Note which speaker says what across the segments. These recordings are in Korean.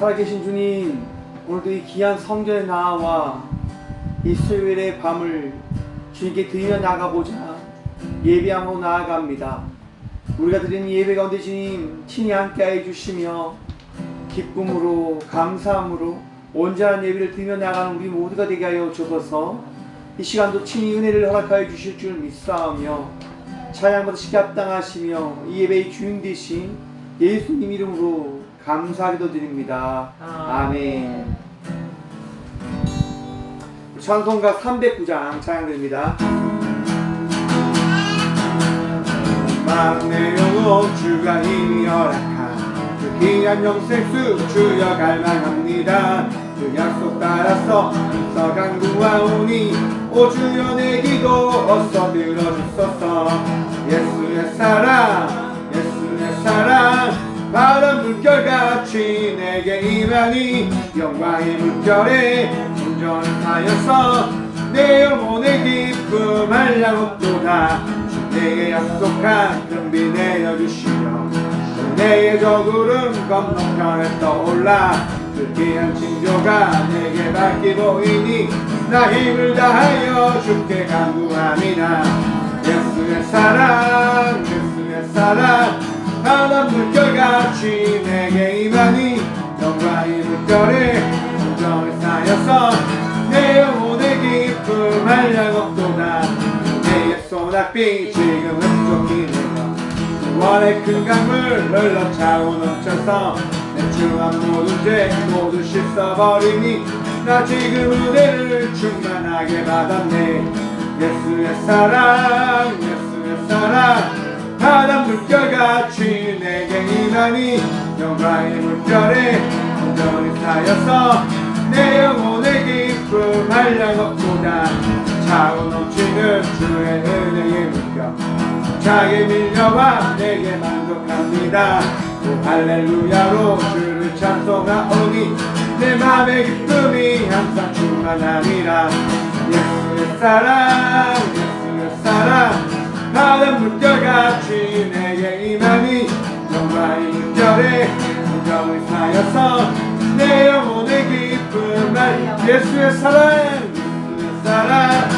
Speaker 1: 살아계신 주님, 오늘도 이 귀한 성전에 나와 이 수요일의 밤을 주님께 드리며 나가보자 예배함으로 나아갑니다. 우리가 드리는 예배 가운데 주님 친히 함께해 주시며 기쁨으로 감사함으로 온전한 예배를 드리며 나가는 우리 모두가 되게 하여 주셔서 이 시간도 친히 은혜를 허락하여 주실 줄 믿사오며 찬양받으시기 합당하시며 이 예배의 주인 되신 예수님 이름으로 감사하기도 드립니다. 아멘. 찬송가 309장 찬양드립니다. 마음 내려고 주가 이미 허락한 그 귀한 영생수 주여 갈망합니다. 그 약속 따라서 힘써 간구하오니 오 주여 내 기도 어서 들어주소서. 예수의 사랑 예수의 사랑 바람 물결같이 내게 임하니 영광의 물결에 운전을 하여서 내 영혼의 기쁨 한량 없도다. 내게 약속한 금비 내려주시며 내의 저 구름 건너편에 떠올라 그 귀한 징조가 내게 밝게 보이니 나 힘을 다하여 주께 간구합니다. 예수의 사랑 예수의 사랑 바람 물결같이 내게 임하니 영광의 물결에 운전을 쌓여서 내 영혼의 기쁨 한량 없도다. 내의 소낙비 지금 흡족히네요. 원의 큰 강물 흘러 차고 넘쳐서 내 주한 모든 죄 모두 씻어버리니 나 지금 은혜를 충만하게 받았네. 예수의 사랑 예수의 사랑 바람 물결같이 내게 임하니 영광의 물결에 온전히 쌓여서 내 영혼의 기쁨 한량 없도다. 차고 넘치는 주의 은혜의 물결 차게 밀려와 내게 만족합니다. 오 할렐루야로 주를 찬송하오니 내 맘의 기쁨이 항상 충만하니라. 예수의 사랑 예수의 사랑 바람 물결같이 내게 임하니 영광의 물결에 운정을 쌓여서 내 영혼의 기쁨 예수의 사랑 예수의 사랑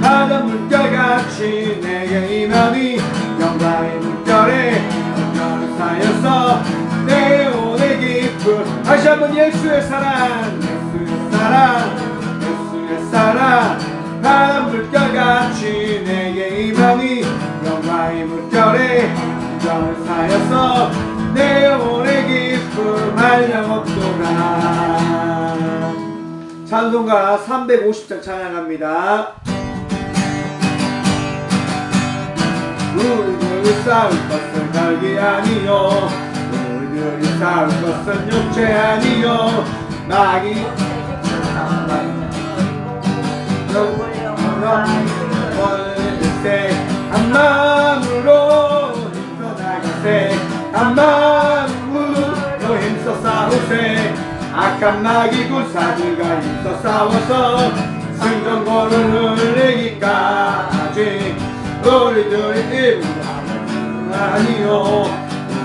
Speaker 1: 바람 물결같이 내게 임하니 영광의 물결에 운정을 쌓여서 내 영혼의 기쁨 다시 한번 예수의 사랑 예수의 사랑 예수의 사랑 바람 물결같이 내게 임하니 영광의 물결에 운정을 쌓여서 내 영혼의 기쁨 한량 없도다. 찬송가 350장 찬양합니다. 우리들이 싸울 것은 혈기 아니요 우리들이 싸울 것은 육체 아니요 마귀 월세 한 마음으로 힘써 나가세 한 마음으로 힘써 싸우세 악한 마귀 굴사들과 힘써 싸워서 승전권을 흘리기까지 우리들의 힘은 아니요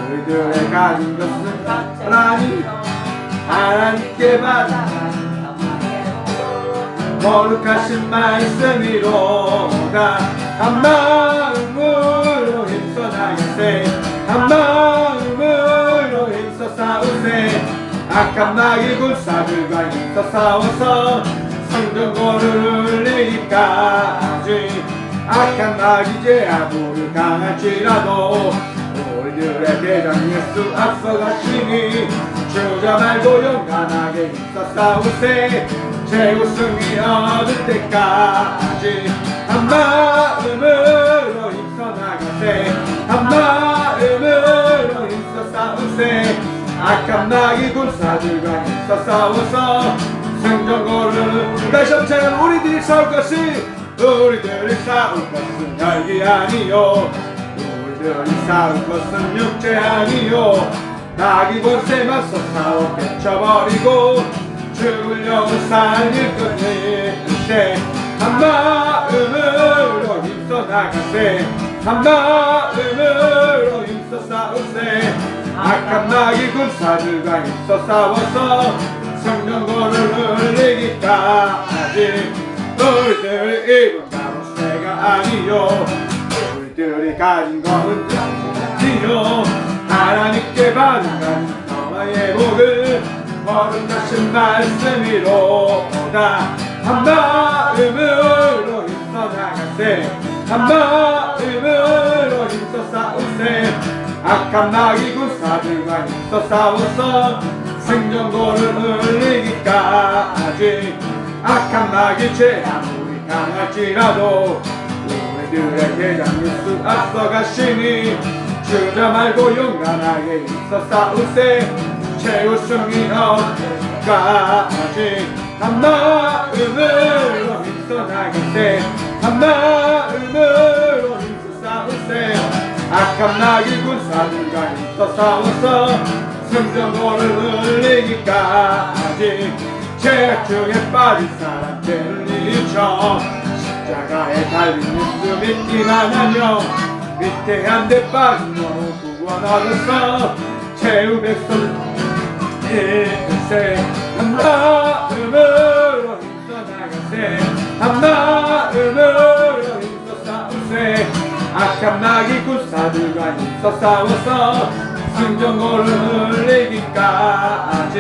Speaker 1: 우리들의 가진 것은 아니요 하나님께 받아 거룩하신 말씀이로다. 한 마음으로 힘써 나가세 한 마음으로 힘써 싸우세 악한 마귀 굴사들과 힘써 싸워서 성전권을 흘리기까지 악한 마귀 제아부를 강할지라도 우리들의 대장 예수 앞서가시니 주저 말고 용감하게 힘써 싸우세 최고 승리 얻을 때까지 한 마음으로 힘써 나가세 한 마음으로 힘써 싸우세 악한 마귀 굴사들과 힘써 싸워서 생존고를 다시 한번 찬양 우리들이 싸울 것은 우리들이 싸울 것은 혈기 아니요 우리들이 싸울 것은 육체 아니요 마귀 권세 맞서 싸워 펼쳐버리고 죽을 영을 살릴 것일 때 한 마음으로 힘써 나가세 한 마음으로 힘써 싸우세 악한 마귀 군사들과 힘써 싸워서 성령거를 흘리기까지 우리들이 입은 값새가 아니요 우리들이 가진 것은 지요 하나님께 받은 것은 너와의 복을 거룩하신 말씀이로다 한 마음으로 힘써 나가세 한 마음으로 힘써 싸우세 악한 마귀 군사들과 힘써 싸워서 생존고를 흘리기까지 악한 마귀 죄 아무리 강할지라도 우리들의 대장 예수 앞서가시니 주저 말고 용감하게 힘써 싸우세 최우승이 얻기까지 한 마음으로 힘써 나가세 한 마음으로 힘써 싸우세 악한 마귀 군사들과 힘써 싸워서 승전고를 흘리기까지 죄악 중에 빠진 사람 죄를 잃죠 십자가에 달린 예수 믿기만 하며 위태한 데 빠진 영혼 구원 얻었어 최후 백성 일세 한 마음으로 힘써 나가세 한 마음으로 힘써 싸우세 악한 마귀 군사들과 힘써 싸워서 승전고를 흘리기까지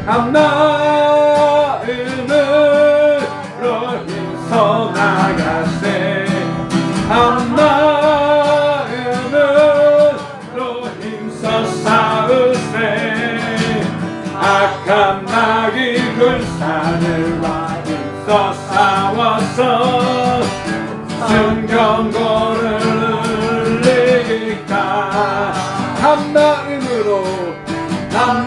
Speaker 1: 한 마음으로 힘써 나가세 한 마음으로 힘써 싸우세 악한 마귀 군사들과 힘써 싸워서 승전고를 흘리기까지 한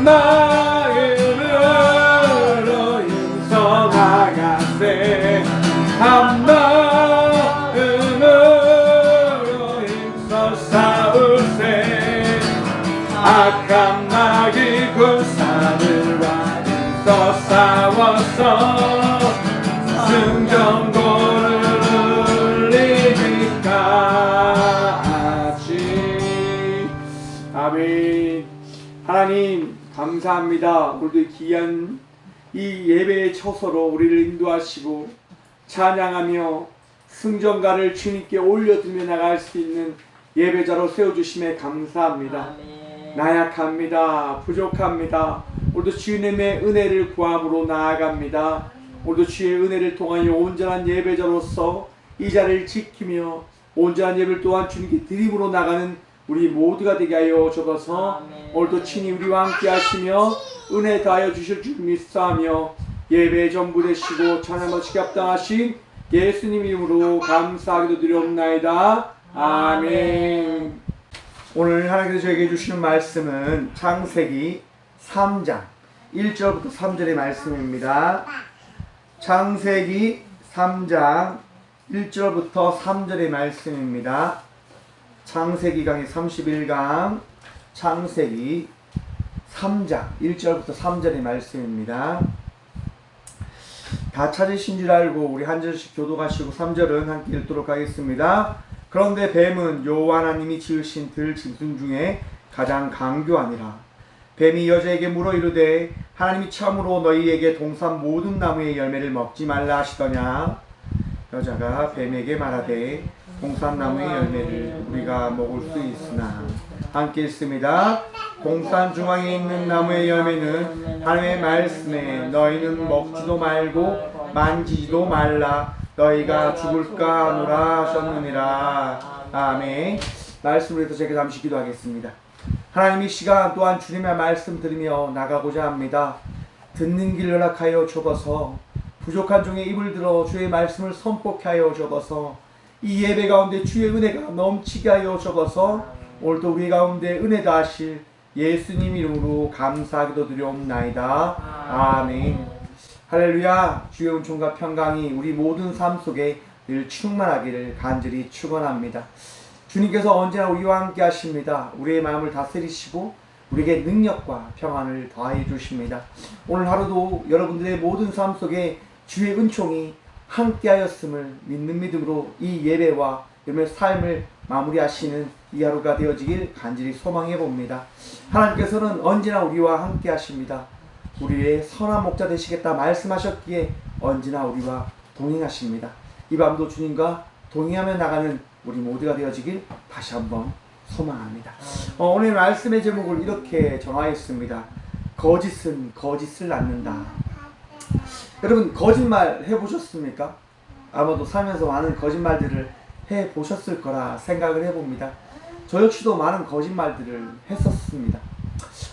Speaker 1: 마음으로 힘써 나가세 한 마음으로 힘써 싸우세 악한 마귀 군사들과 힘써 싸워서 승전고를 흘리기까지 아멘. 하나님 감사합니다. 오늘도 귀한 이 예배의 처소로 우리를 인도하시고 찬양하며 승전가를 주님께 올려드리며 나갈 수 있는 예배자로 세워주심에 감사합니다.
Speaker 2: 아멘.
Speaker 1: 나약합니다. 부족합니다. 오늘도 주님의 은혜를 구함으로 나아갑니다. 오늘도 주의 은혜를 통하여 온전한 예배자로서 이 자리를 지키며 온전한 예배를 또한 주님께 드림으로 나가는 우리 모두가 되게 하여 주옵소서. 오늘도 친히 우리와 함께 하시며 은혜 다하여 주실 줄 믿사하며 예배의 전부 되시고 찬양 마치게 합당하신 예수님 이름으로 감사하기도 드리옵나이다. 아멘. 오늘 하나님께서 저에게 주시는 말씀은 창세기 3장 1절부터 3절의 말씀입니다. 창세기 3장 1절부터 3절의 말씀입니다. 창세기 강의 31강 창세기 3장 1절부터 3절의 말씀입니다. 다 찾으신 줄 알고 우리 한 절씩 교독하시고 3절은 함께 읽도록 하겠습니다. 그런데 뱀은 여호와 하나님이 지으신 들 짐승 중에 가장 강교하니라. 뱀이 여자에게 물어 이르되 하나님이 참으로 너희에게 동산 모든 나무의 열매를 먹지 말라 하시더냐. 여자가 뱀에게 말하되 동산나무의 열매를 우리가 먹을 수 있으나 함께 읽습니다. 동산 중앙에 있는 나무의 열매는 하나님의 말씀에 너희는 먹지도 말고 만지지도 말라 너희가 죽을까 하노라 하셨느니라. 아멘. 말씀을 해서 제가 잠시 기도하겠습니다. 하나님 이 시간 또한 주님의 말씀 들으며 나가고자 합니다. 듣는 길 허락하여 주옵소서. 부족한 종의 입을 들어 주의 말씀을 선포케 하여 주옵소서. 이 예배 가운데 주의 은혜가 넘치게 하여 주옵소서. 오늘도 우리 가운데 은혜 다하실 예수님 이름으로 감사하기도 드리옵나이다. 아멘. 할렐루야. 주의 은총과 평강이 우리 모든 삶 속에 늘 충만하기를 간절히 축원합니다. 주님께서 언제나 우리와 함께 하십니다. 우리의 마음을 다스리시고 우리에게 능력과 평안을 더하여 주십니다. 오늘 하루도 여러분들의 모든 삶 속에 주의 은총이 함께하였음을 믿는 믿음으로 이 예배와 여러분의 삶을 마무리하시는 이 하루가 되어지길 간절히 소망해 봅니다. 하나님께서는 언제나 우리와 함께 하십니다. 우리의 선한 목자 되시겠다 말씀하셨기에 언제나 우리와 동행하십니다. 이 밤도 주님과 동행하며 나가는 우리 모두가 되어지길 다시 한번 소망합니다. 오늘 말씀의 제목을 이렇게 정하였습니다. 거짓은 거짓을 낳는다. 여러분, 거짓말 해보셨습니까? 아마도 살면서 많은 거짓말들을 해보셨을 거라 생각을 해봅니다. 저 역시도 많은 거짓말들을 했었습니다.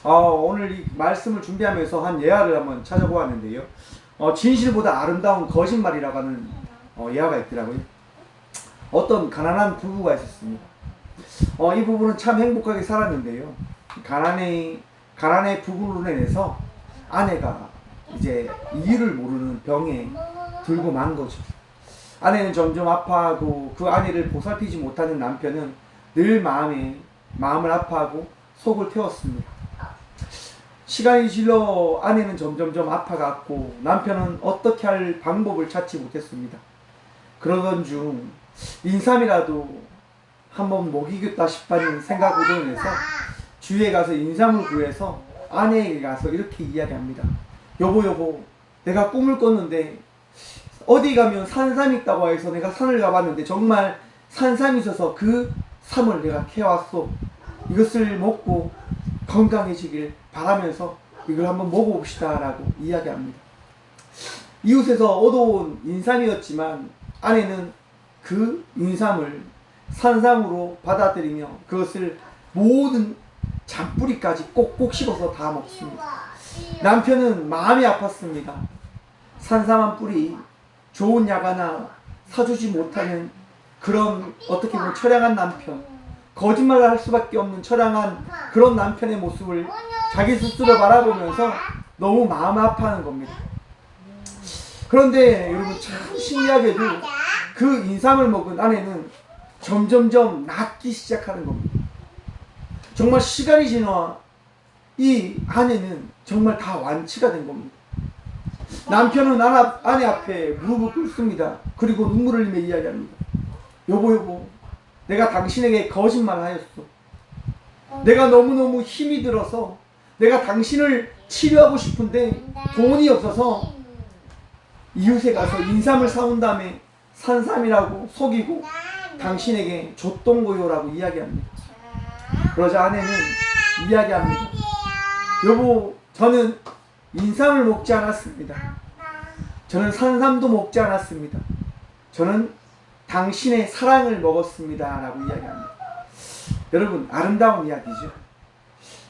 Speaker 1: 오늘 이 말씀을 준비하면서 한 예화를 한번 찾아보았는데요. 진실보다 아름다운 거짓말이라고 하는 예화가 있더라고요. 어떤 가난한 부부가 있었습니다. 이 부부는 참 행복하게 살았는데요. 가난의 부부로 인해서 아내가 이제 이유를 모르는 병에 들고 만 거죠. 아내는 점점 아파하고 그 아내를 보살피지 못하는 남편은 늘 마음을 아파하고 속을 태웠습니다. 시간이 질러 아내는 점점점 아파갔고 남편은 어떻게 할 방법을 찾지 못했습니다. 그러던 중 인삼이라도 한번 먹이겠다 싶다는 생각으로 인해서 주위에 가서 인삼을 구해서 아내에게 가서 이렇게 이야기합니다. 여보, 내가 꿈을 꿨는데 어디 가면 산삼이 있다고 해서 내가 산을 가봤는데 정말 산삼이 있어서 그 삼을 내가 캐왔어. 이것을 먹고 건강해지길 바라면서 이걸 한번 먹어봅시다 라고 이야기합니다. 이웃에서 얻어온 인삼이었지만 아내는 그 인삼을 산삼으로 받아들이며 그것을 모든 잔뿌리까지 꼭꼭 씹어서 다 먹습니다. 남편은 마음이 아팠습니다. 산삼한 뿌리 좋은 약 하나 사주지 못하는 그런 어떻게 보면 처량한 남편, 거짓말을 할 수밖에 없는 처량한 그런 남편의 모습을 자기 스스로 바라보면서 너무 마음 아파하는 겁니다. 그런데 여러분, 참 신기하게도 그 인삼을 먹은 아내는 점점점 낫기 시작하는 겁니다. 정말 시간이 지나 이 아내는 정말 다 완치가 된 겁니다. 남편은 아내 앞에 무릎을 꿇습니다. 그리고 눈물을 흘리며 이야기합니다. 여보, 내가 당신에게 거짓말을 하였어. 내가 너무너무 힘이 들어서 내가 당신을 치료하고 싶은데 돈이 없어서 이웃에 가서 인삼을 사온 다음에 산삼이라고 속이고 당신에게 줬던 거요라고 이야기합니다. 그러자 아내는 이야기합니다. 여보, 저는 인삼을 먹지 않았습니다. 저는 산삼도 먹지 않았습니다. 저는 당신의 사랑을 먹었습니다 라고 이야기합니다. 여러분, 아름다운 이야기죠.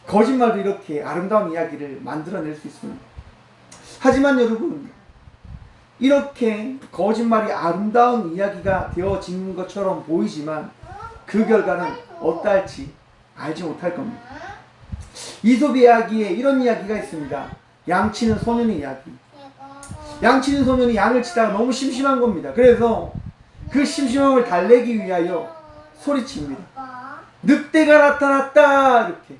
Speaker 1: 거짓말도 이렇게 아름다운 이야기를 만들어낼 수 있습니다. 하지만 여러분, 이렇게 거짓말이 아름다운 이야기가 되어지는 것처럼 보이지만 그 결과는 어떠할지 알지 못할 겁니다. 이솝 이야기에 이런 이야기가 있습니다. 양치는 소년의 이야기. 양치는 소년이 양을 치다가 너무 심심한 겁니다. 그래서 그 심심함을 달래기 위하여 소리칩니다. 늑대가 나타났다! 이렇게.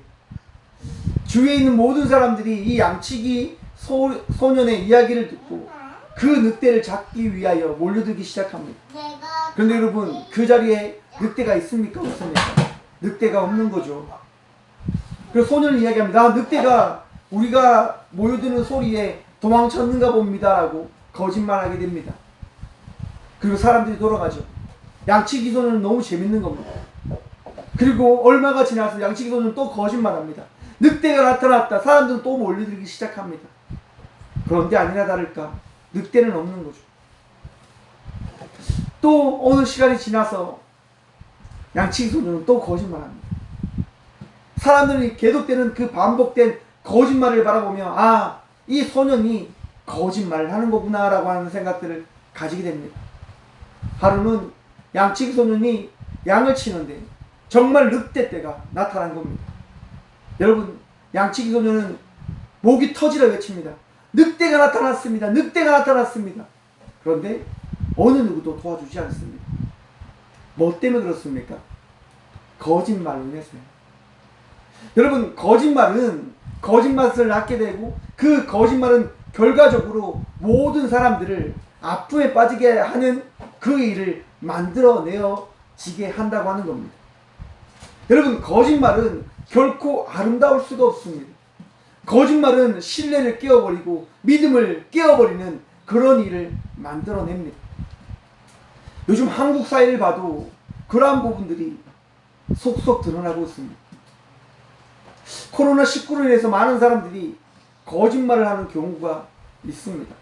Speaker 1: 주위에 있는 모든 사람들이 이 양치기 소년의 이야기를 듣고 그 늑대를 잡기 위하여 몰려들기 시작합니다. 그런데 여러분, 그 자리에 늑대가 있습니까? 없습니까? 늑대가 없는 거죠. 그래서 소년이 이야기합니다. 늑대가 우리가 모여드는 소리에 도망쳤는가 봅니다 라고 거짓말하게 됩니다. 그리고 사람들이 돌아가죠. 양치기 소년은 너무 재밌는 겁니다. 그리고 얼마가 지나서 양치기 소년은 또 거짓말합니다. 늑대가 나타났다. 사람들은 또 몰려들기 시작합니다. 그런데 아니나 다를까 늑대는 없는 거죠. 또 어느 시간이 지나서 양치기 소년은 또 거짓말합니다. 사람들이 계속되는 그 반복된 거짓말을 바라보며 이 소년이 거짓말을 하는 거구나 라고 하는 생각들을 가지게 됩니다. 하루는 양치기 소년이 양을 치는데 정말 늑대떼가 나타난 겁니다. 여러분, 양치기 소년은 목이 터지라 외칩니다. 늑대가 나타났습니다. 늑대가 나타났습니다. 그런데 어느 누구도 도와주지 않습니다. 뭐 때문에 그렇습니까? 거짓말로 인해서요. 여러분, 거짓말은 거짓말을 낳게 되고 그 거짓말은 결과적으로 모든 사람들을 아픔에 빠지게 하는 그 일을 만들어내어 지게 한다고 하는 겁니다. 여러분, 거짓말은 결코 아름다울 수가 없습니다. 거짓말은 신뢰를 깨어버리고 믿음을 깨어버리는 그런 일을 만들어냅니다. 요즘 한국 사회를 봐도 그러한 부분들이 속속 드러나고 있습니다. 코로나19로 인해서 많은 사람들이 거짓말을 하는 경우가 있습니다.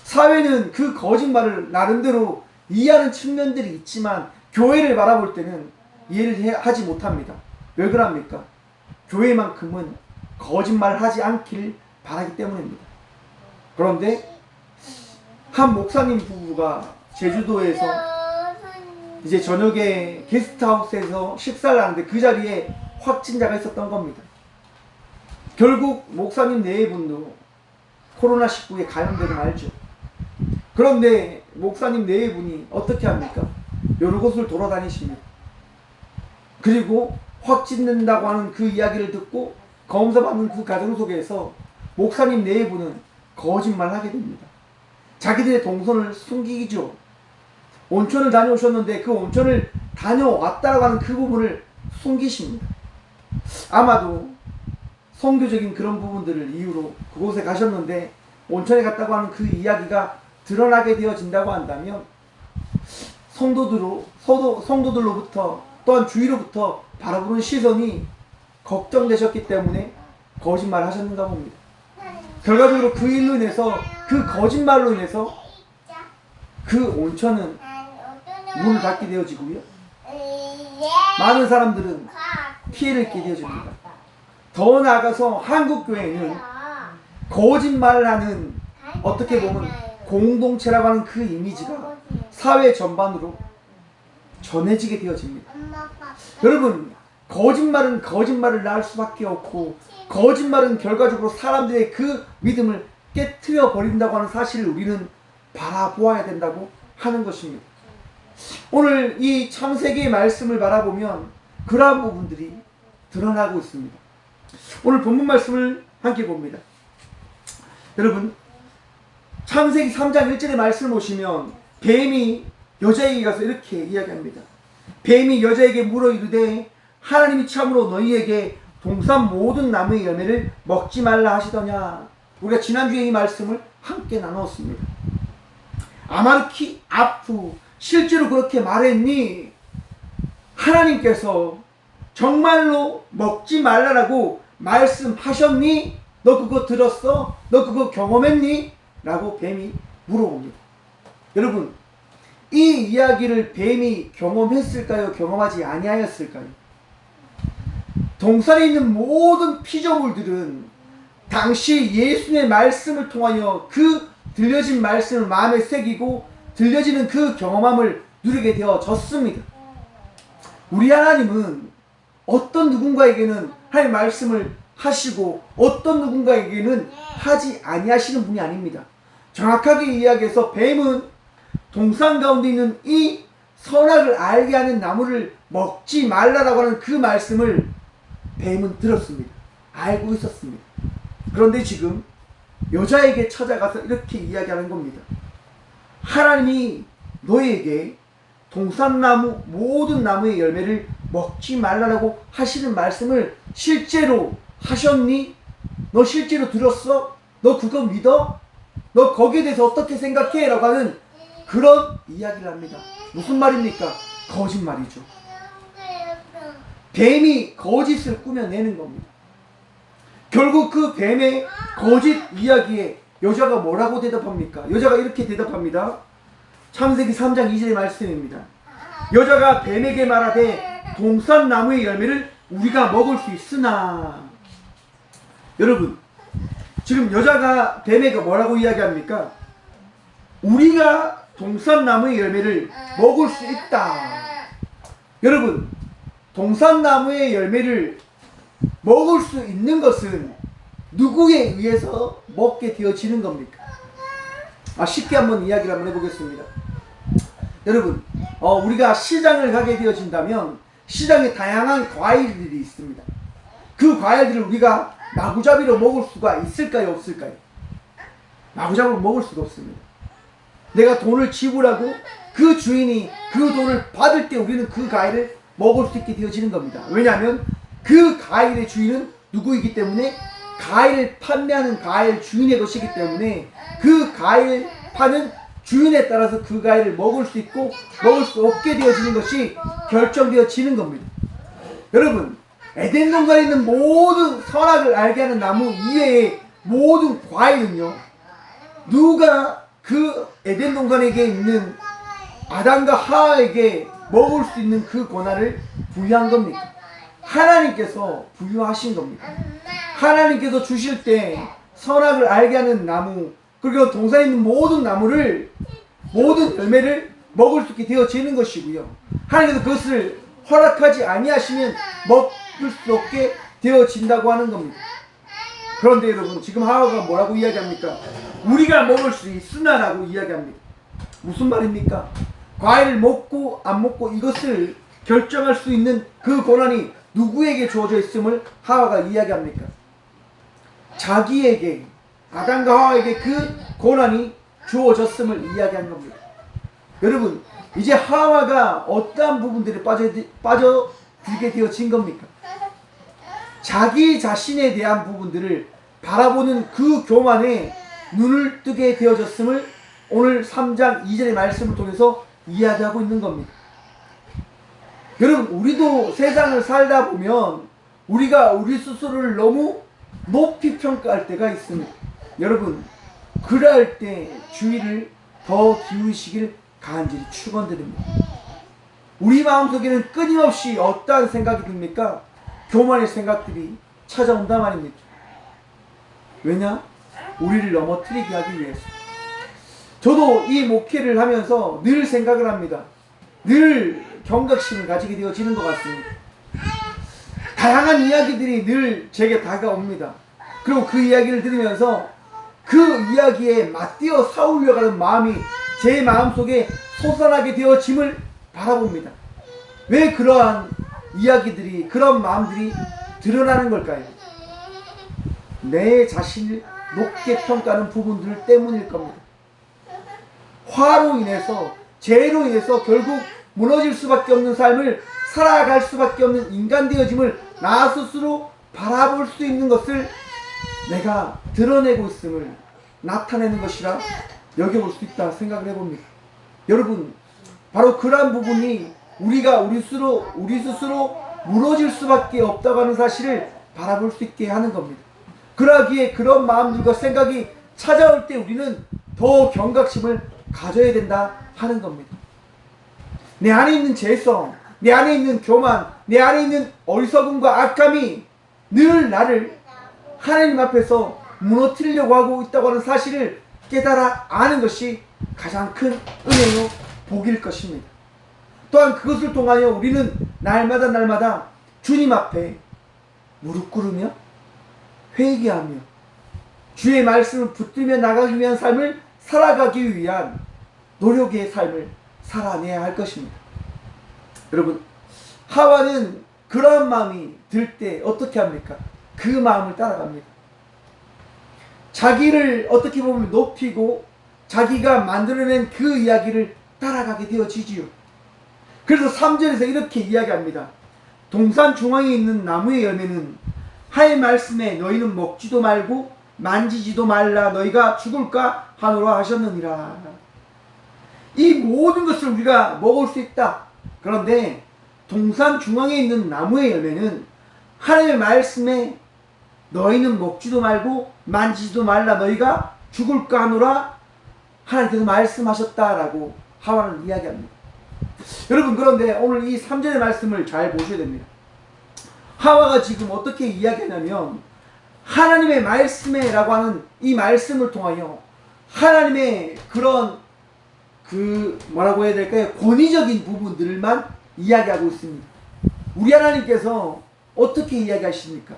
Speaker 1: 사회는 그 거짓말을 나름대로 이해하는 측면들이 있지만 교회를 바라볼 때는 이해를 하지 못합니다. 왜 그럽니까? 교회만큼은 거짓말을 하지 않길 바라기 때문입니다. 그런데 한 목사님 부부가 제주도에서 이제 저녁에 게스트하우스에서 식사를 하는데 그 자리에 확진자가 있었던 겁니다. 결국 목사님 네 분도 코로나19에 감염되는 거 알죠? 그런데 목사님 네 분이 어떻게 합니까? 여러 곳을 돌아다니십니다. 그리고 확진된다고 하는 그 이야기를 듣고 검사받는 그 과정 속에서 목사님 네 분은 거짓말을 하게 됩니다. 자기들의 동선을 숨기죠. 온천을 다녀오셨는데 그 온천을 다녀왔다고 하는 그 부분을 숨기십니다. 아마도 선교적인 그런 부분들을 이유로 그곳에 가셨는데 온천에 갔다고 하는 그 이야기가 드러나게 되어진다고 한다면 성도들로부터 또한 주위로부터 바라보는 시선이 걱정되셨기 때문에 거짓말을 하셨는가 봅니다. 결과적으로 그 일로 인해서, 그 거짓말로 인해서 그 온천은 문을 닫게 되어지고요. 많은 사람들은 피해를 입게 되어집니다. 더 나아가서 한국 교회는 거짓말을 하는, 어떻게 보면 공동체라고 하는 그 이미지가 사회 전반으로 전해지게 되어집니다. 여러분, 거짓말은 거짓말을 낳을 수밖에 없고 거짓말은 결과적으로 사람들의 그 믿음을 깨트려 버린다고 하는 사실을 우리는 바라보아야 된다고 하는 것입니다. 오늘 이 창세기의 말씀을 바라보면 그러한 부분들이 드러나고 있습니다. 오늘 본문 말씀을 함께 봅니다. 여러분, 창세기 3장 1절의 말씀을 보시면 뱀이 여자에게 가서 이렇게 이야기합니다. 뱀이 여자에게 물어 이르되 하나님이 참으로 너희에게 동산 모든 나무의 열매를 먹지 말라 하시더냐. 우리가 지난주에 이 말씀을 함께 나누었습니다. 아마르키 아프, 실제로 그렇게 말했니? 하나님께서 정말로 먹지 말라라고 말씀하셨니? 너 그거 들었어? 너 그거 경험했니? 라고 뱀이 물어봅니다. 여러분, 이 이야기를 뱀이 경험했을까요? 경험하지 아니하였을까요? 동산에 있는 모든 피조물들은 당시 예수님의 말씀을 통하여 그 들려진 말씀을 마음에 새기고 들려지는 그 경험함을 누리게 되어졌습니다. 우리 하나님은 어떤 누군가에게는 하나님의 말씀을 하시고 어떤 누군가에게는 하지 아니하시는 분이 아닙니다. 정확하게 이야기해서 뱀은 동산 가운데 있는 이 선악을 알게 하는 나무를 먹지 말라라고 하는 그 말씀을 뱀은 들었습니다. 알고 있었습니다. 그런데 지금 여자에게 찾아가서 이렇게 이야기하는 겁니다. 하나님이 너에게 동산나무 모든 나무의 열매를 먹지 말라라고 하시는 말씀을 실제로 하셨니? 너 실제로 들었어? 너 그거 믿어? 너 거기에 대해서 어떻게 생각해? 라고 하는 그런 이야기를 합니다. 무슨 말입니까? 거짓말이죠. 뱀이 거짓을 꾸며내는 겁니다. 결국 그 뱀의 거짓 이야기에 여자가 뭐라고 대답합니까? 여자가 이렇게 대답합니다. 창세기 3장 2절의 말씀입니다. 여자가 뱀에게 말하되 동산 나무의 열매를 우리가 먹을 수 있으나. 여러분, 지금 여자가 뱀에게 뭐라고 이야기합니까? 우리가 동산 나무의 열매를 먹을 수 있다. 여러분, 동산 나무의 열매를 먹을 수 있는 것은 누구에 의해서 먹게 되어지는 겁니까? 쉽게 한번 이야기를 한번 해보겠습니다. 여러분, 우리가 시장을 가게 되어진다면 시장에 다양한 과일들이 있습니다. 그 과일들을 우리가 마구잡이로 먹을 수가 있을까요? 없을까요? 마구잡이로 먹을 수가 없습니다. 내가 돈을 지불하고 그 주인이 그 돈을 받을 때 우리는 그 과일을 먹을 수 있게 되어지는 겁니다. 왜냐하면 그 과일의 주인은 누구이기 때문에 과일을 판매하는 과일 주인의 것이기 때문에 그 과일 파는 주인에 따라서 그 과일을 먹을 수 있고 먹을 수 없게 되어지는 것이 결정되어지는 겁니다. 여러분, 에덴 동산에 있는 모든 선악을 알게 하는 나무 이외의 모든 과일은요, 누가 그 에덴 동산에게 있는 아담과 하와에게 먹을 수 있는 그 권한을 부여한 겁니까? 하나님께서 부여하신 겁니다. 하나님께서 주실 때 선악을 알게 하는 나무, 그리고 동산에 있는 모든 나무를, 모든 열매를 먹을 수 있게 되어지는 것이고요. 하나님께서 그것을 허락하지 아니하시면 먹을 수 없게 되어진다고 하는 겁니다. 그런데 여러분, 지금 하와가 뭐라고 이야기합니까? 우리가 먹을 수 있으나라고 이야기합니다. 무슨 말입니까? 과일을 먹고 안 먹고 이것을 결정할 수 있는 그 권한이 누구에게 주어져 있음을 하와가 이야기합니까? 자기에게, 아담과 하와에게 그 권한이 주어졌음을 이야기한 겁니다. 여러분, 이제 하와가 어떠한 부분들에 빠져들게 되어진 겁니까? 자기 자신에 대한 부분들을 바라보는 그 교만에 눈을 뜨게 되어졌음을 오늘 3장 2절의 말씀을 통해서 이야기하고 있는 겁니다. 여러분, 우리도 세상을 살다 보면 우리가 우리 스스로를 너무 높이 평가할 때가 있습니다. 여러분, 그럴 때 주의를 더 기울이시길 간절히 축원드립니다. 우리 마음속에는 끊임없이 어떠한 생각이 듭니까? 교만의 생각들이 찾아온단 말입니다. 왜냐? 우리를 넘어뜨리게 하기 위해서. 저도 이 목회를 하면서 늘 생각을 합니다. 늘 경각심을 가지게 되어지는 것 같습니다. 다양한 이야기들이 늘 제게 다가옵니다. 그리고 그 이야기를 들으면서 그 이야기에 맞대어 싸우려고 하는 마음이 제 마음속에 솟아나게 되어짐을 바라봅니다. 왜 그러한 이야기들이, 그런 마음들이 드러나는 걸까요? 내 자신을 높게 평가하는 부분들 때문일 겁니다. 화로 인해서, 죄로 인해서 결국 무너질 수밖에 없는 삶을 살아갈 수밖에 없는 인간 되어짐을 나 스스로 바라볼 수 있는 것을 내가 드러내고 있음을 나타내는 것이라 여겨볼 수 있다 생각을 해봅니다. 여러분, 바로 그러한 부분이 우리가 우리 스스로 무너질 수밖에 없다고 하는 사실을 바라볼 수 있게 하는 겁니다. 그러기에 그런 마음들과 생각이 찾아올 때 우리는 더 경각심을 가져야 된다 하는 겁니다. 내 안에 있는 죄성, 내 안에 있는 교만, 내 안에 있는 어리석음과 악함이 늘 나를 하나님 앞에서 무너뜨리려고 하고 있다고 하는 사실을 깨달아 아는 것이 가장 큰 은혜요 복일 것입니다. 또한 그것을 통하여 우리는 날마다 주님 앞에 무릎 꿇으며 회개하며 주의 말씀을 붙들며 나가기 위한 삶을 살아가기 위한 노력의 삶을 살아내야 할 것입니다. 여러분, 하와는 그러한 마음이 들 때 어떻게 합니까? 그 마음을 따라갑니다. 자기를 어떻게 보면 높이고 자기가 만들어낸 그 이야기를 따라가게 되어지지요. 그래서 3절에서 이렇게 이야기합니다. 동산 중앙에 있는 나무의 열매는 하의 말씀에 너희는 먹지도 말고 만지지도 말라 너희가 죽을까 하노라 하셨느니라. 이 모든 것을 우리가 먹을 수 있다. 그런데 동산 중앙에 있는 나무의 열매는 하나님의 말씀에 너희는 먹지도 말고 만지지도 말라 너희가 죽을까 하노라 하나님께서 말씀하셨다라고 하와는 이야기합니다. 여러분, 그런데 오늘 이 3절의 말씀을 잘 보셔야 됩니다. 하와가 지금 어떻게 이야기하냐면 하나님의 말씀에 라고 하는 이 말씀을 통하여 하나님의 그런 뭐라고 해야 될까요? 권위적인 부분들만 이야기하고 있습니다. 우리 하나님께서 어떻게 이야기하십니까?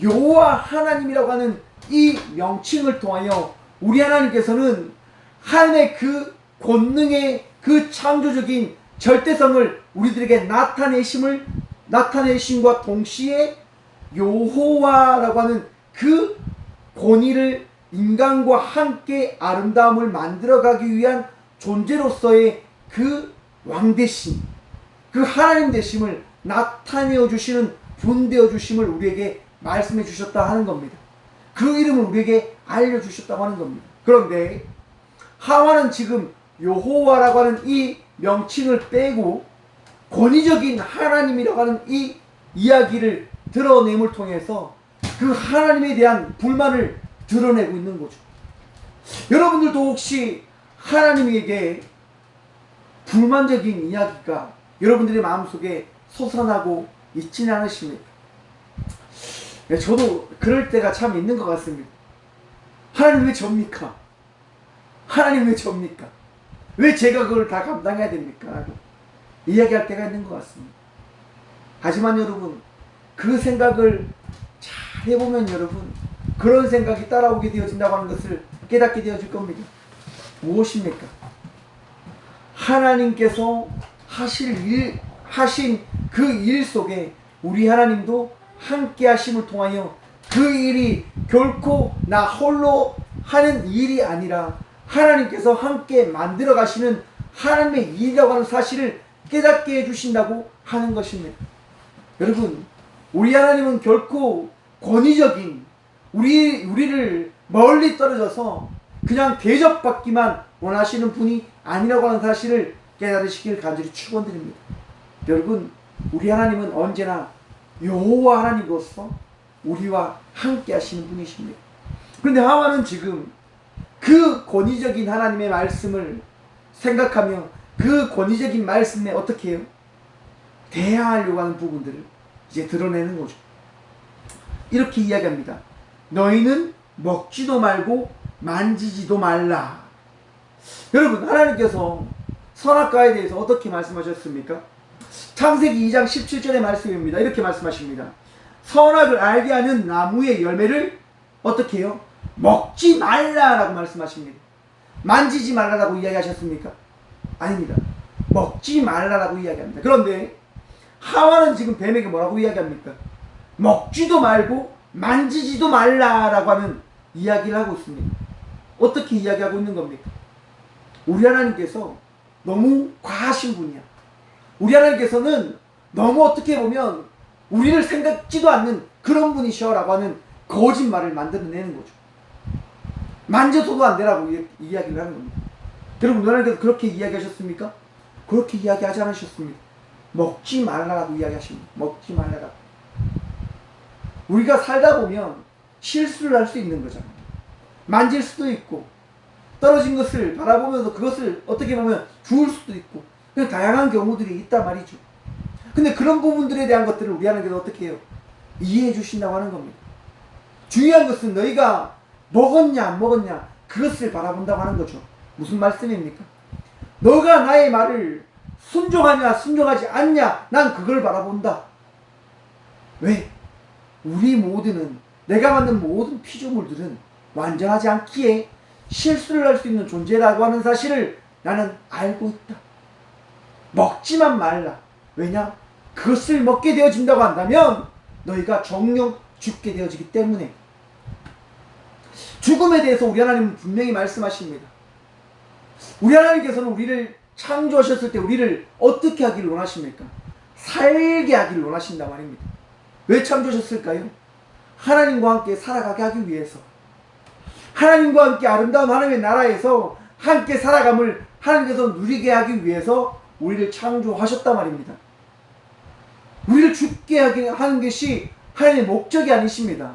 Speaker 1: 여호와 하나님이라고 하는 이 명칭을 통하여 우리 하나님께서는 하나님의 그 권능의 그 창조적인 절대성을 우리들에게 나타내심과 동시에 여호와라고 하는 그 권위를 인간과 함께 아름다움을 만들어가기 위한 존재로서의 그 왕되심, 그 하나님 되심을 나타내어 주시는 분 되어 주심을 우리에게 말씀해 주셨다 하는 겁니다. 그 이름을 우리에게 알려주셨다고 하는 겁니다. 그런데 하와는 지금 여호와라고 하는 이 명칭을 빼고 권위적인 하나님이라고 하는 이 이야기를 드러냄을 통해서 그 하나님에 대한 불만을 드러내고 있는 거죠. 여러분들도 혹시 하나님에게 불만적인 이야기가 여러분들의 마음속에 솟아나고 있지는 않으십니까? 네, 저도 그럴 때가 참 있는 것 같습니다. 하나님 왜 접니까? 하나님 왜 접니까? 왜 제가 그걸 다 감당해야 됩니까? 라고 이야기할 때가 있는 것 같습니다. 하지만 여러분, 그 생각을 잘 해보면 여러분, 그런 생각이 따라오게 되어진다고 하는 것을 깨닫게 되어질 겁니다. 무엇입니까? 하나님께서 하신 그 일 속에 우리 하나님도 함께 하심을 통하여 그 일이 결코 나 홀로 하는 일이 아니라 하나님께서 함께 만들어 가시는 하나님의 일이라고 하는 사실을 깨닫게 해주신다고 하는 것입니다. 여러분, 우리 하나님은 결코 권위적인 우리를 멀리 떨어져서 그냥 대접받기만 원하시는 분이 아니라고 하는 사실을 깨달으시길 간절히 축원드립니다. 여러분, 우리 하나님은 언제나 여호와 하나님으로서 우리와 함께 하시는 분이십니다. 그런데 하와는 지금 그 권위적인 하나님의 말씀을 생각하며 그 권위적인 말씀에 어떻게 해요? 대항하려고 하는 부분들을 이제 드러내는 거죠. 이렇게 이야기합니다. 너희는 먹지도 말고 만지지도 말라. 여러분, 하나님께서 선악과에 대해서 어떻게 말씀하셨습니까? 창세기 2장 17절의 말씀입니다. 이렇게 말씀하십니다. 선악을 알게 하는 나무의 열매를 어떻게 해요? 먹지 말라라고 말씀하십니다. 만지지 말라라고 이야기하셨습니까? 아닙니다. 먹지 말라라고 이야기합니다. 그런데 하와는 지금 뱀에게 뭐라고 이야기합니까? 먹지도 말고 만지지도 말라라고 하는 이야기를 하고 있습니다. 어떻게 이야기하고 있는 겁니까? 우리 하나님께서 너무 과하신 분이야. 우리 하나님께서는 너무 어떻게 보면 우리를 생각지도 않는 그런 분이셔라고 하는 거짓말을 만들어내는 거죠. 만져서도 안 되라고 이야기를 하는 겁니다. 여러분, 하나님께서 그렇게 이야기하셨습니까? 그렇게 이야기하지 않으셨습니다. 먹지 말라라고 이야기하십니다. 먹지 말라라고. 우리가 살다 보면 실수를 할 수 있는 거잖아요. 만질 수도 있고 떨어진 것을 바라보면서 그것을 어떻게 보면 주울 수도 있고 그냥 다양한 경우들이 있단 말이죠. 근데 그런 부분들에 대한 것들을 우리 하나님께서 어떻게 해요? 이해해 주신다고 하는 겁니다. 중요한 것은 너희가 먹었냐 안 먹었냐 그것을 바라본다고 하는 거죠. 무슨 말씀입니까? 너가 나의 말을 순종하냐 순종하지 않냐 난 그걸 바라본다. 왜? 우리 모두는 내가 만든 모든 피조물들은 완전하지 않기에 실수를 할 수 있는 존재라고 하는 사실을 나는 알고 있다. 먹지만 말라. 왜냐? 그것을 먹게 되어진다고 한다면 너희가 정령 죽게 되어지기 때문에. 죽음에 대해서 우리 하나님은 분명히 말씀하십니다. 우리 하나님께서는 우리를 창조하셨을 때 우리를 어떻게 하기를 원하십니까? 살게 하기를 원하신단 말입니다. 왜 창조하셨을까요? 하나님과 함께 살아가게 하기 위해서. 하나님과 함께 아름다운 하나님의 나라에서 함께 살아감을 하나님께서 누리게 하기 위해서 우리를 창조하셨단 말입니다. 우리를 죽게 하는 것이 하나님의 목적이 아니십니다.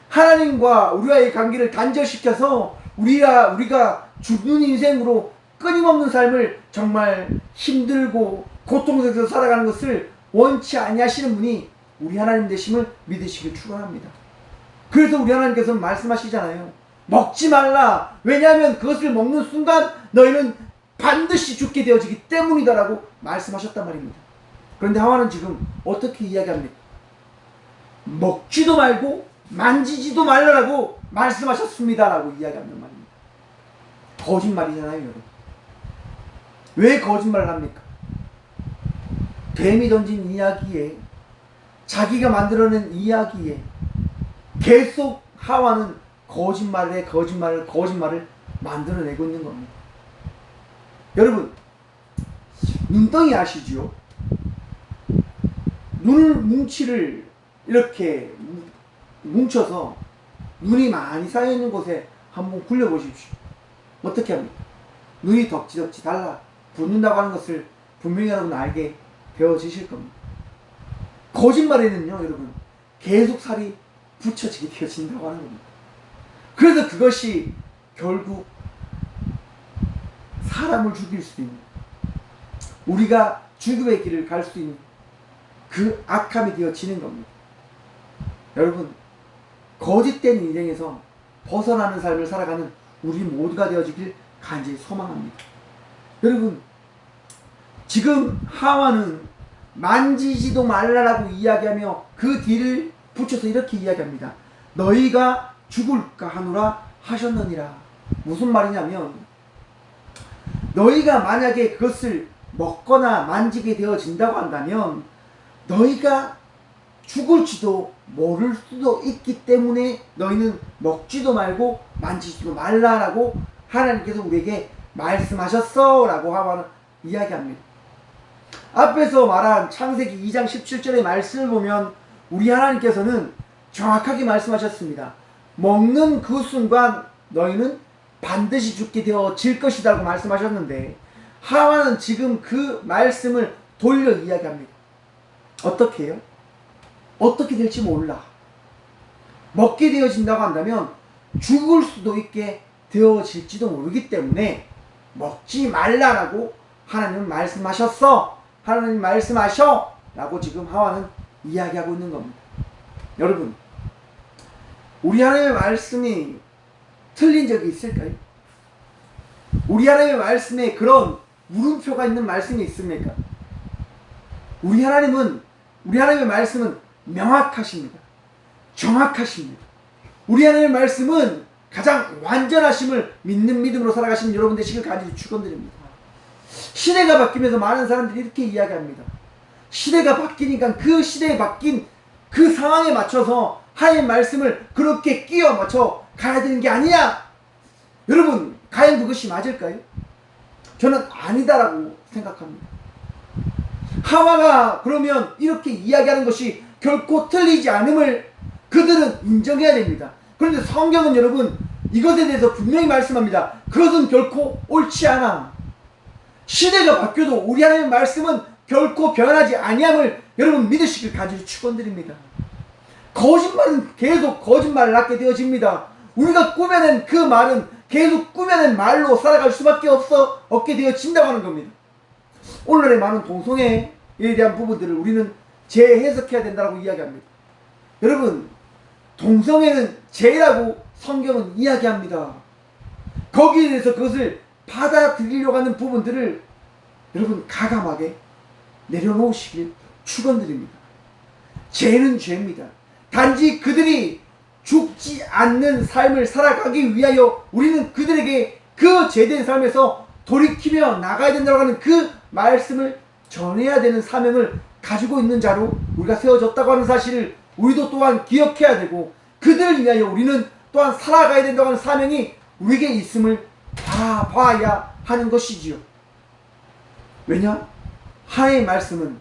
Speaker 1: 하나님과 우리와의 관계를 단절시켜서 우리가 죽는 인생으로 끊임없는 삶을 정말 힘들고 고통스러워서 살아가는 것을 원치 아니하시는 분이 우리 하나님 되심을 믿으시길 축원합니다. 그래서 우리 하나님께서는 말씀하시잖아요. 먹지 말라. 왜냐하면 그것을 먹는 순간 너희는 반드시 죽게 되어지기 때문이다라고 말씀하셨단 말입니다. 그런데 하와는 지금 어떻게 이야기합니까? 먹지도 말고 만지지도 말라라고 말씀하셨습니다라고 이야기한단 말입니다. 거짓말이잖아요, 여러분. 왜 거짓말을 합니까? 뱀이 던진 이야기에 자기가 만들어낸 이야기에 계속 하와는 거짓말을 만들어내고 있는 겁니다. 여러분, 눈덩이 아시죠? 눈을 뭉치를 이렇게 뭉쳐서 눈이 많이 쌓여있는 곳에 한번 굴려보십시오. 어떻게 합니까? 눈이 덕지덕지 달라 붙는다고 하는 것을 분명히 여러분 알게 되어지실 겁니다. 거짓말에는요, 여러분, 계속 살이 붙여지게 되어진다고 하는 겁니다. 그래서 그것이 결국 사람을 죽일 수 있는, 우리가 죽음의 길을 갈 수 있는 그 악함이 되어지는 겁니다. 여러분, 거짓된 인생에서 벗어나는 삶을 살아가는 우리 모두가 되어지길 간절히 소망합니다. 여러분, 지금 하와는 만지지도 말라라고 이야기하며 그 뒤를 붙여서 이렇게 이야기합니다. 너희가 죽을까 하노라 하셨느니라. 무슨 말이냐면, 너희가 만약에 그것을 먹거나 만지게 되어진다고 한다면 너희가 죽을지도 모를 수도 있기 때문에 너희는 먹지도 말고 만지지도 말라라고 하나님께서 우리에게 말씀하셨어 라고 하와는 이야기합니다. 앞에서 말한 창세기 2장 17절의 말씀을 보면 우리 하나님께서는 정확하게 말씀하셨습니다. 먹는 그 순간 너희는 반드시 죽게 되어질 것이다 라고 말씀하셨는데, 하와는 지금 그 말씀을 돌려 이야기합니다. 어떻게 해요? 어떻게 될지 몰라. 먹게 되어진다고 한다면 죽을 수도 있게 되어질지도 모르기 때문에 먹지 말라라고 하나님은 말씀하셨어. 하나님 말씀하셔 라고 지금 하와는 이야기하고 있는 겁니다. 여러분, 우리 하나님의 말씀이 틀린 적이 있을까요? 우리 하나님의 말씀에 그런 물음표가 있는 말씀이 있습니까? 우리 하나님의 말씀은 명확하십니다. 정확하십니다. 우리 하나님의 말씀은 가장 완전하심을 믿는 믿음으로 살아가시는 여러분 되시길 간절히 축원드립니다. 시대가 바뀌면서 많은 사람들이 이렇게 이야기합니다. 시대가 바뀌니까 그 시대에 바뀐 그 상황에 맞춰서 하나님의 말씀을 그렇게 끼워 맞춰 가야 되는 게 아니냐? 여러분, 과연 그것이 맞을까요? 저는 아니다라고 생각합니다. 하와가 그러면 이렇게 이야기하는 것이 결코 틀리지 않음을 그들은 인정해야 됩니다. 그런데 성경은 여러분 이것에 대해서 분명히 말씀합니다. 그것은 결코 옳지 않아. 시대가 바뀌어도 우리 하나님의 말씀은 결코 변하지 아니함을 여러분 믿으시길 간절히 축원드립니다. 거짓말은 계속 거짓말을 낳게 되어집니다. 우리가 꾸며낸 그 말은 계속 꾸며낸 말로 살아갈 수밖에 없게 되어진다고 하는 겁니다. 오늘날의 많은 동성애에 대한 부분들을 우리는 재해석해야 된다고 이야기합니다. 여러분, 동성애는 죄라고 성경은 이야기합니다. 거기에 대해서 그것을 받아들이려고 하는 부분들을 여러분 가감하게 내려놓으시길 축원드립니다. 죄는 죄입니다. 단지 그들이 죽지 않는 삶을 살아가기 위하여 우리는 그들에게 그 죄된 삶에서 돌이키며 나가야 된다고 하는 그 말씀을 전해야 되는 사명을 가지고 있는 자로 우리가 세워졌다고 하는 사실을 우리도 또한 기억해야 되고, 그들을 위하여 우리는 또한 살아가야 된다고 하는 사명이 우리에게 있음을 다 봐야 하는 것이지요. 왜냐? 하나님의 말씀은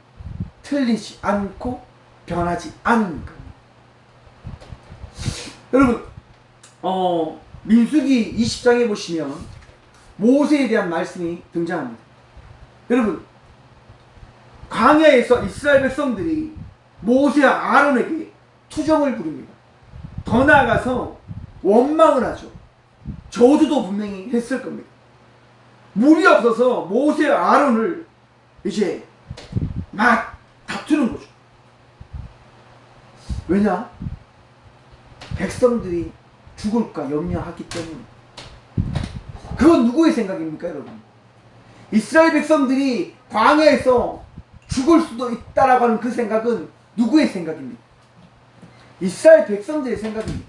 Speaker 1: 틀리지 않고 변하지 않은 것. 여러분, 민수기 20장에 보시면 모세에 대한 말씀이 등장합니다. 여러분, 광야에서 이스라엘 백성들이 모세와 아론에게 투정을 부릅니다. 더 나아가서 원망을 하죠. 저주도 분명히 했을 겁니다. 물이 없어서 모세와 아론을 이제 막 다투는 거죠. 왜냐? 백성들이 죽을까 염려하기 때문에. 그건 누구의 생각입니까, 여러분? 이스라엘 백성들이 광야에서 죽을 수도 있다라고 하는 그 생각은 누구의 생각입니까? 이스라엘 백성들의 생각입니다.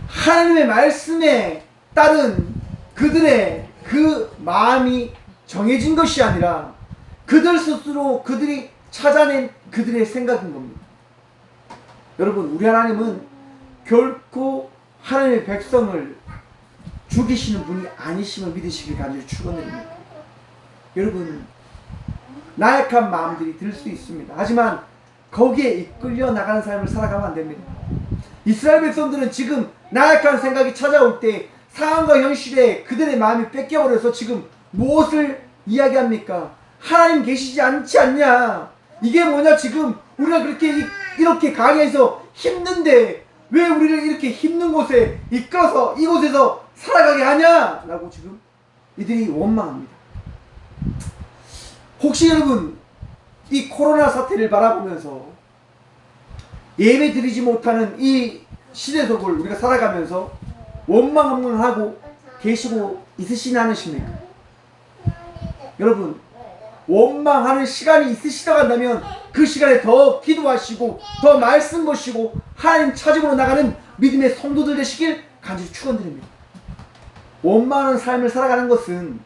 Speaker 1: 하나님의 말씀에 따른 그들의 그 마음이 정해진 것이 아니라 그들 스스로 그들이 찾아낸 그들의 생각인 겁니다. 여러분, 우리 하나님은 결코 하나님의 백성을 죽이시는 분이 아니심을 믿으시길 간절히 축원드립니다. 여러분 나약한 마음들이 들 수 있습니다. 하지만 거기에 이끌려 나가는 삶을 살아가면 안 됩니다. 이스라엘 백성들은 지금 나약한 생각이 찾아올 때 상황과 현실에 그들의 마음이 뺏겨버려서 지금 무엇을 이야기합니까? 하나님 계시지 않지 않냐? 이게 뭐냐? 지금 우리가 그렇게 이렇게 강해서 힘든데 왜 우리를 이렇게 힘든 곳에 이끌어서 이곳에서 살아가게 하냐? 라고 지금 이들이 원망합니다. 혹시 여러분 이 코로나 사태를 바라보면서 예배 드리지 못하는 이 시대 속을 우리가 살아가면서 원망하고 계시고 있으시지 않으십니까? 여러분 원망하는 시간이 있으시다고 한다면 그 시간에 더 기도하시고 더 말씀 보시고 하나님 찾으러 나가는 믿음의 성도들 되시길 간절히 축원드립니다. 원망하는 삶을 살아가는 것은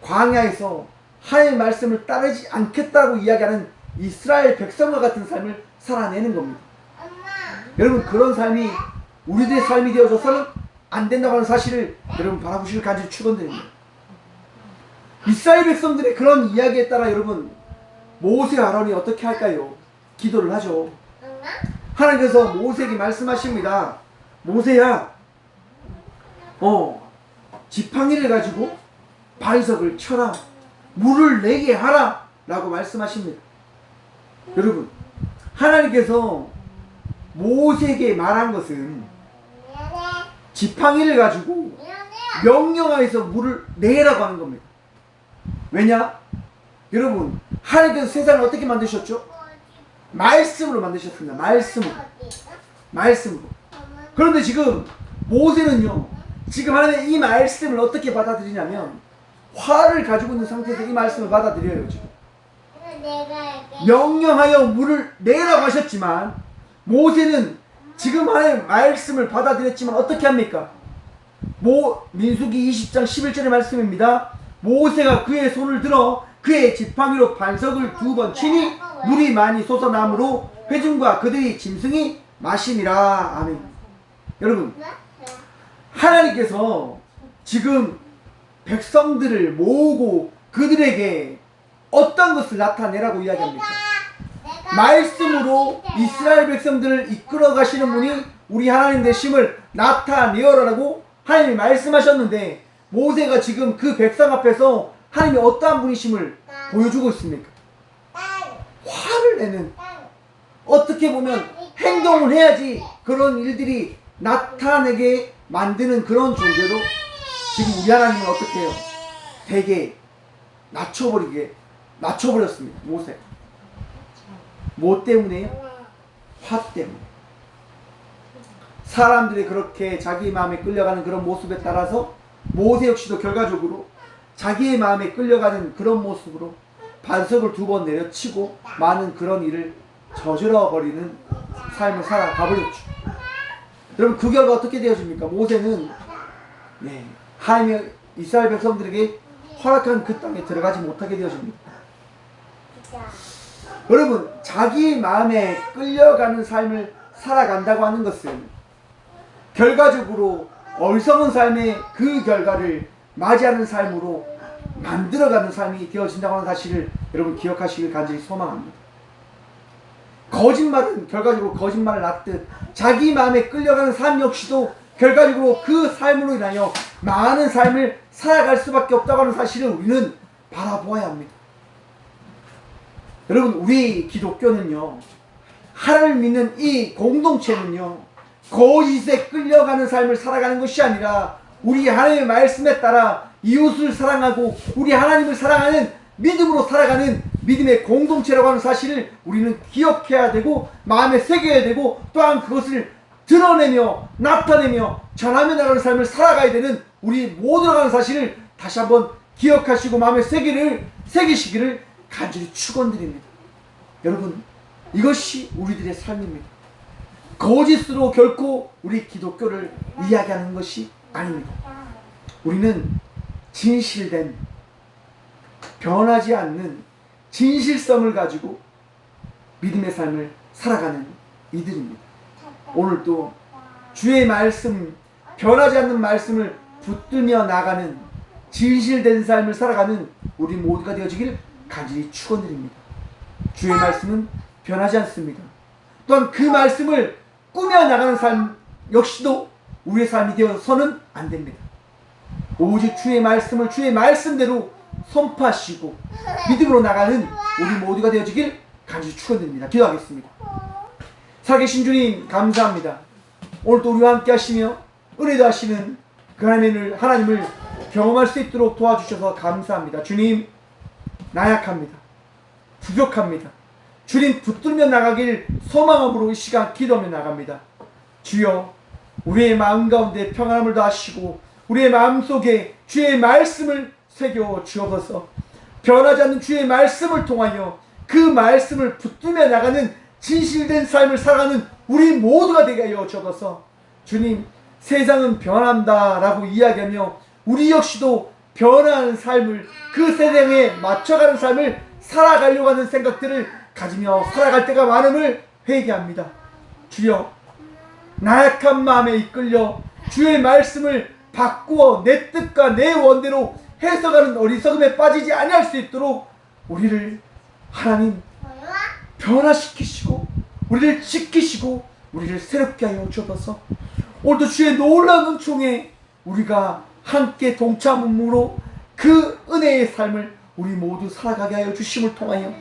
Speaker 1: 광야에서 하나님의 말씀을 따르지 않겠다고 이야기하는 이스라엘 백성과 같은 삶을 살아내는 겁니다. 여러분 그런 삶이 우리들의 삶이 되어져서는 안 된다고 하는 사실을 여러분 바라보시길 간절히 축원드립니다. 이스라엘 백성들의 그런 이야기에 따라 여러분 모세와 아론이 어떻게 할까요? 기도를 하죠. 하나님께서 모세에게 말씀하십니다. 모세야 지팡이를 가지고 반석을 쳐라 물을 내게 하라 라고 말씀하십니다. 여러분 하나님께서 모세에게 말한 것은 지팡이를 가지고 명령하여서 물을 내라고 하는 겁니다. 왜냐? 여러분 하나님께서 세상을 어떻게 만드셨죠? 말씀으로 만드셨습니다. 말씀으로. 그런데 지금 모세는요 지금 하나님의 이 말씀을 어떻게 받아들이냐면 화를 가지고 있는 상태에서 이 말씀을 받아들여요. 지금 명령하여 물을 내라고 하셨지만 모세는 지금 하나님의 말씀을 받아들였지만 어떻게 합니까? 민수기 20장 11절의 말씀입니다. 모세가 그의 손을 들어 그의 지팡이로 반석을 2번 치니 물이 많이 솟아나므로 회중과 그들이 짐승이 마시니라. 아멘. 여러분 하나님께서 지금 백성들을 모으고 그들에게 어떤 것을 나타내라고 이야기합니까? 말씀으로 이스라엘 백성들을 이끌어 가시는 분이 우리 하나님 되심을 나타내어라라고 하나님이 말씀하셨는데 모세가 지금 그 백성 앞에서 하나님이 어떠한 분이심을 보여주고 있습니까? 화를 내는, 어떻게 보면 행동을 해야지 그런 일들이 나타내게 만드는 그런 존재로 지금 우리 하나님은 어떻게 해요? 되게 낮춰버렸습니다. 모세. 뭐 때문에요? 화 때문에. 사람들이 그렇게 자기 마음에 끌려가는 그런 모습에 따라서 모세 역시도 결과적으로 자기의 마음에 끌려가는 그런 모습으로 반석을 2번 내려치고 많은 그런 일을 저질러 버리는 삶을 살아가 버렸죠. 여러분 그 결과 어떻게 되어집니까? 모세는 하나님의 이스라엘 백성들에게 허락한 그 땅에 들어가지 못하게 되어집니다. 여러분 자기 마음에 끌려가는 삶을 살아간다고 하는 것은 결과적으로 어리석은 삶의 그 결과를 맞이하는 삶으로 만들어가는 삶이 되어진다고 하는 사실을 여러분 기억하시길 간절히 소망합니다. 거짓말은 결과적으로 거짓말을 낳듯 자기 마음에 끌려가는 삶 역시도 결과적으로 그 삶으로 인하여 많은 삶을 살아갈 수밖에 없다고 하는 사실을 우리는 바라보아야 합니다. 여러분 우리 기독교는요, 하나님을 믿는 이 공동체는요, 거짓에 끌려가는 삶을 살아가는 것이 아니라 우리 하나님의 말씀에 따라 이웃을 사랑하고 우리 하나님을 사랑하는 믿음으로 살아가는 믿음의 공동체라고 하는 사실을 우리는 기억해야 되고 마음에 새겨야 되고 또한 그것을 드러내며 나타내며 전하며 나가는 삶을 살아가야 되는 우리 모두라고 하는 사실을 다시 한번 기억하시고 마음에 새기시기를 간절히 축원드립니다. 여러분 이것이 우리들의 삶입니다. 거짓으로 결코 우리 기독교를 이야기하는 것이 아닙니다. 우리는 진실된, 변하지 않는 진실성을 가지고 믿음의 삶을 살아가는 이들입니다. 오늘도 주의 말씀, 변하지 않는 말씀을 붙들며 나가는 진실된 삶을 살아가는 우리 모두가 되어지길 간절히 축원드립니다. 주의 말씀은 변하지 않습니다. 또한 그 말씀을 꾸며나가는 삶 역시도 우리의 삶이 되어서는 안 됩니다. 오직 주의 말씀을 주의 말씀대로 선포하시고 믿음으로 나가는 우리 모두가 되어지길 간절히 축원드립니다. 기도하겠습니다. 살아계신 주님 감사합니다. 오늘도 우리와 함께 하시며 은혜도 하시는 그 하나님을 경험할 수 있도록 도와주셔서 감사합니다. 주님, 나약합니다. 부족합니다. 주님 붙들며 나가길 소망함으로 이 시간 기도하며 나갑니다. 주여, 우리의 마음 가운데 평안함을 더하시고 우리의 마음속에 주의 말씀을 새겨 주옵소서. 변하지 않는 주의 말씀을 통하여 그 말씀을 붙들며 나가는 진실된 삶을 살아가는 우리 모두가 되게 하여 주옵소서. 주님, 세상은 변한다 라고 이야기하며 우리 역시도 변화하는 삶을, 그 세상에 맞춰가는 삶을 살아가려고 하는 생각들을 가지며 살아갈 때가 많음을 회개합니다. 주여, 나약한 마음에 이끌려 주의 말씀을 바꾸어 내 뜻과 내 원대로 해석하는 어리석음에 빠지지 아니할 수 있도록 우리를 하나님 변화시키시고 우리를 지키시고 우리를 새롭게 하여 주옵소서. 오늘도 주의 놀라운 은총에 우리가 함께 동참함으로 그 은혜의 삶을 우리 모두 살아가게 하여 주심을 통하여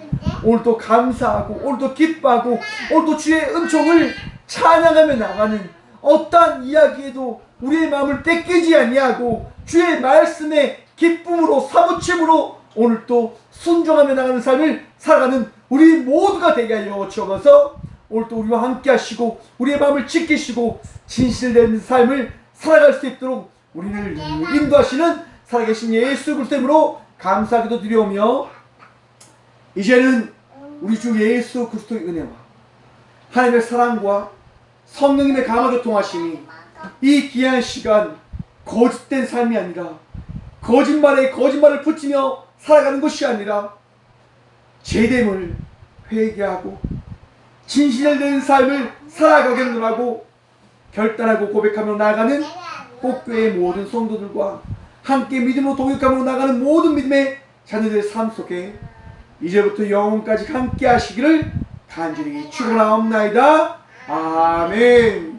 Speaker 1: 오늘도 감사하고 오늘도 기뻐하고 오늘도 주의 은총을 찬양하며 나가는 어떠한 이야기에도 우리의 마음을 뺏기지 아니하고 주의 말씀에 기쁨으로 사무침으로 오늘도 순종하며 나가는 삶을 살아가는 우리 모두가 되게 하여 주옵소서. 오늘도 우리와 함께 하시고 우리의 마음을 지키시고 진실된 삶을 살아갈 수 있도록 우리를 인도하시는 살아계신 예수 그리스도 이름으로 감사기도 드리오며, 이제는 우리 주 예수 그리스도의 은혜와 하나님의 사랑과 성령님의 감화 교통하심이 이 귀한 시간 거짓된 삶이 아니라 거짓말에 거짓말을 붙이며 살아가는 것이 아니라 제됨을 회개하고 진실된 삶을 살아가겠노 하고 결단하고 고백하며 나아가는 꼭교회의 모든 성도들과 함께 믿음으로 동역하며 나가는 모든 믿음의 자녀들의 삶 속에 이제부터 영원까지 함께 하시기를 간절히 축원하옵나이다. 아멘.